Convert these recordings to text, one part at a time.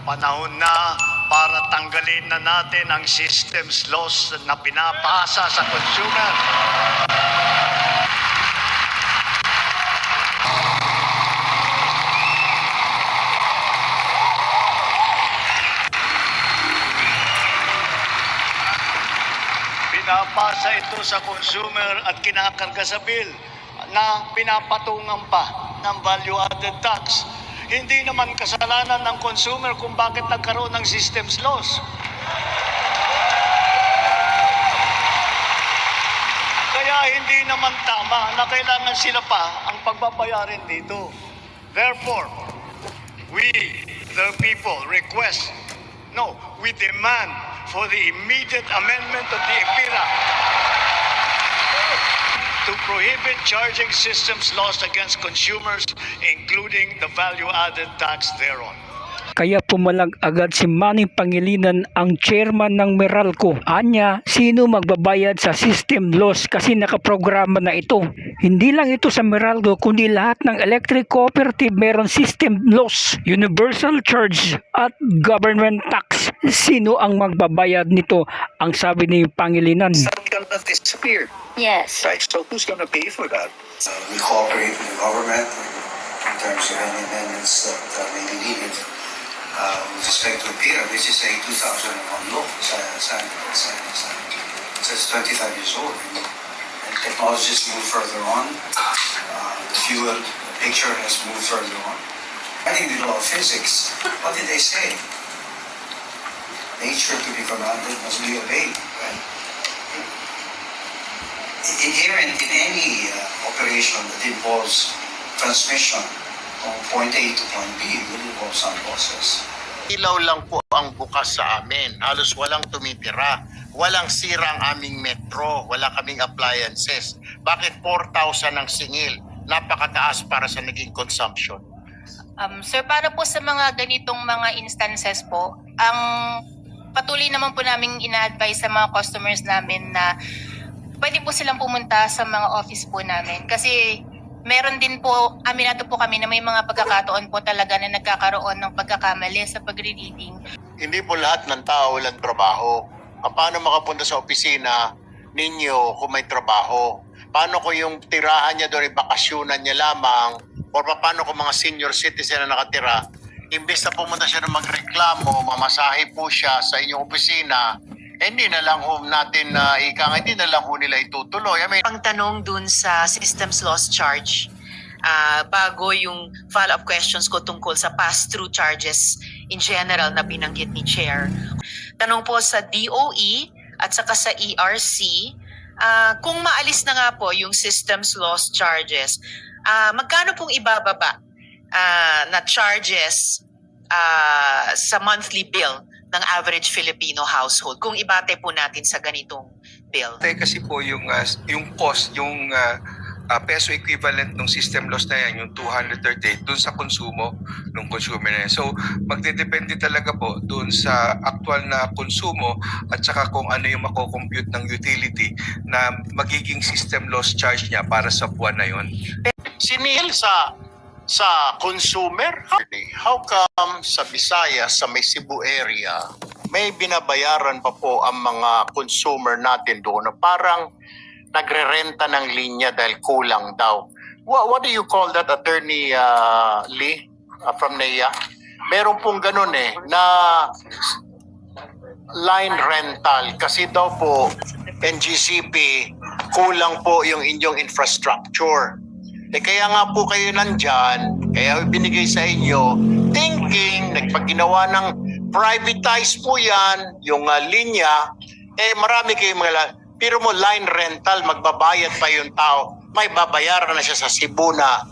Panahon na para tanggalin na natin ang systems laws na pinapasa sa consumer. Pinapasa ito sa consumer at kinakarga sa bill na pinapatungan pa ng value-added tax. Hindi naman kasalanan ng consumer kung bakit nagkaroon ng systems loss. Kaya hindi naman tama na kailangan sila pa ang pagbabayarin dito. Therefore, we, the people, we demand for the immediate amendment of the EPIRA to prohibit charging systems laws against consumers, including the value-added tax thereon. Kaya pumalag agad si Manny Pangilinan, ang chairman ng Meralco. Anya, sino magbabayad sa system loss kasi nakaprograma na ito. Hindi lang ito sa Meralco kundi lahat ng electric cooperative meron system loss, universal charge at government tax. Sino ang magbabayad nito? Ang sabi ni Pangilinan. Some gonna disappear. Yes. Right, so who's gonna pay for that? We cooperate with the government in terms of any amendments that may be needed. With respect to PIRA, which is a 2001 law, so it's 25 years old. And technologies move further on. The fuel picture has moved further on. I think the law of physics, what did they say? Nature to be commanded must be obeyed, right? Inherent in any operation that involves transmission from point A to point B will involve some losses. Ilaw lang po ang bukas sa amin. Halos walang tumitira. Walang sirang aming metro. Wala kaming appliances. Bakit 4,000 ang singil? Napakataas para sa naging consumption. Sir, para po sa mga ganitong mga instances po, ang patuloy naman po namin ina-advise sa mga customers namin na pwede po silang pumunta sa mga office po namin. Kasi meron din po, aminado po kami na may mga pagkakataon po talaga na nagkakaroon ng pagkakamali sa pagre-reading. Hindi po lahat ng tao walang trabaho. Paano makapunta sa opisina ninyo kung may trabaho? Paano kung yung tirahan niya doon, ibakasyonan niya lamang? O paano kung mga senior citizen na nakatira, imbes na pumunta siya na magreklamo, mamasahe po siya sa inyong opisina, hindi na lang ho natin hindi na lang ho nila itutuloy. Ang tanong dun sa systems loss charge, bago yung follow-up questions ko tungkol sa pass-through charges in general na binanggit ni Chair. Tanong po sa DOE at saka sa ERC, kung maalis na nga po yung systems loss charges, magkano pong ibababa na charges sa monthly bill ng average Filipino household kung ibate po natin sa ganitong bill? Kasi po yung cost, yung peso equivalent ng system loss na yan, yung 238, dun sa konsumo ng consumer na yan. So, magdedepende talaga po dun sa actual na konsumo at saka kung ano yung mako-compute ng utility na magiging system loss charge niya para sa buwan na yun. Sinihil sa consumer? How come sa Visayas, sa may Cebu area, may binabayaran pa po ang mga consumer natin doon na parang nagre-renta ng linya dahil kulang daw? What do you call that, Attorney Lee from NEA? Meron pong ganun na line rental kasi daw po NGCP kulang po yung inyong infrastructure. Kaya nga po kayo nandyan, kaya binigay sa inyo, thinking, nagpaginawa ng privatize po yan, yung linya, marami kayong pero mo line rental, magbabayad pa yung tao, may babayaran na siya sa Cebu na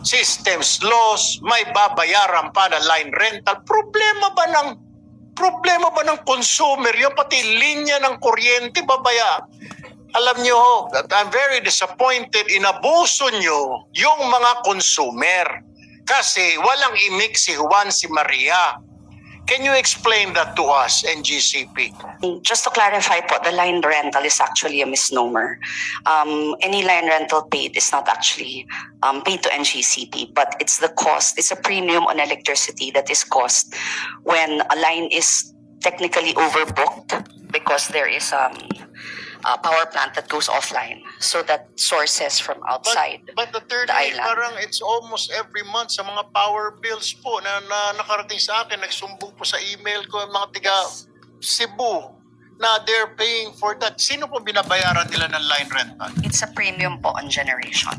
systems loss, may babayaran pa na line rental. Problema ba ng consumer yun, pati linya ng kuryente babaya? Alam nyo ho, I'm very disappointed, inabuso nyo yung mga consumer kasi walang imik si Juan si Maria. Can you explain that to us, NGCP? Just to clarify po, the line rental is actually a misnomer. Any line rental paid is not actually paid to NGCP, but it's the cost, it's a premium on electricity that is cost when a line is technically overbooked because there is a power plant that goes offline, so that sources from outside. But the third the day, island. parang it's almost every month sa mga power bills po na nakarating sa akin, nagsumbong po sa email ko ang mga tiga Cebu na they're paying for that. Sino po binabayaran nila ng line rental? It's a premium po on generation.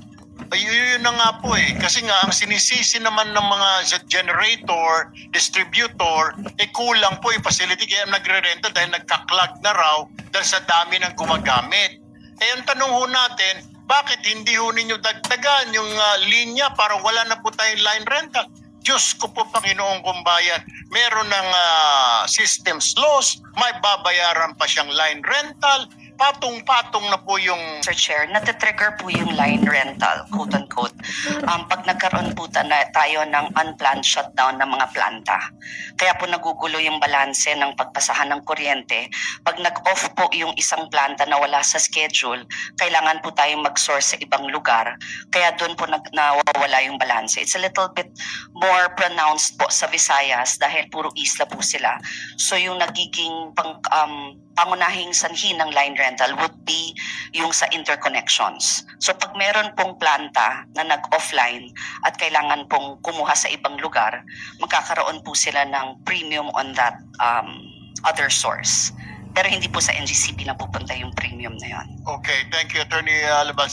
Yun na nga po eh. Kasi nga, ang sinisisi naman ng mga generator, distributor, kulang po yung facility. Kaya nagre-renta dahil nagka-clog na raw dahil sa dami ng gumagamit. Ang tanong ho natin, bakit hindi ho ninyo dagdagan yung linya para wala na po tayong line rental? Diyos ko po, Panginoong Kumbayan, meron ng systems loss, may babayaran pa siyang line rental, patong-patong na po yung... Sir Chair, natitrigger po yung line rental, quote-unquote, pag nagkaroon po tayo ng unplanned shutdown ng mga planta. Kaya po nagugulo yung balanse ng pagpasahan ng kuryente. Pag nag-off po yung isang planta na wala sa schedule, kailangan po tayong mag-source sa ibang lugar. Kaya doon po nawawala yung balanse. It's a little bit more pronounced po sa Visayas dahil puro isla po sila. So yung nagiging pangunahing sanhi ng line rental would be yung sa interconnections. So pag meron pong planta na nag-offline at kailangan pong kumuha sa ibang lugar, magkakaroon po sila ng premium on that other source. Pero hindi po sa NGCP na pupunta yung premium na yon. Okay, thank you, Attorney Labanza.